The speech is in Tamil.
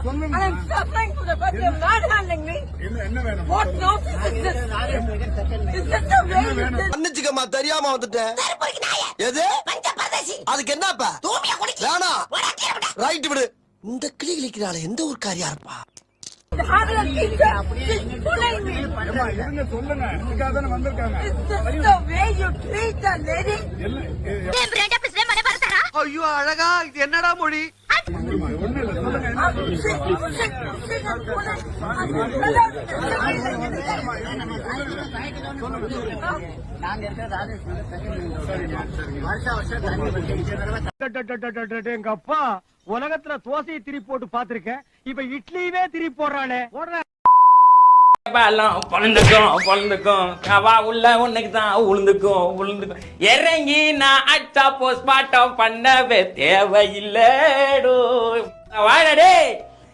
I'm suffering for the fact you're not handling me. What nonsense is this? Is this the way you did? அன்னிச்சுக்கம்மா தெரியாம வந்துட்டேன். எது? அதுக்கு என்னப்பா? வேணா. ரைட் விடு. இந்த கிளி கிளிக்கிறாளே எந்த ஒரு காரியா இருப்பா? Having a teacher just pulling me. சொல்லுங்க இதுக்காக தான வந்திருக்காங்க. Is this the way you treat the lady? ஐயோ அழகா இது என்னடா மொழி? ஒண்ணு இல்ல சொல்லுங்க. எங்க அப்பா உலகத்துல தோசையை திருப்பி போட்டு பாத்திருக்கேன். இப்ப இட்லியவே திருப்பி போடுறானே. பொழுந்துக்கும் அவா உள்ள உன்னைக்கு தான் உளுந்துக்கும் இறங்கி நான் அச்சா போஸ்ட்மார்ட்டம் பண்ணவே தேவையில்லடோ வாடடே.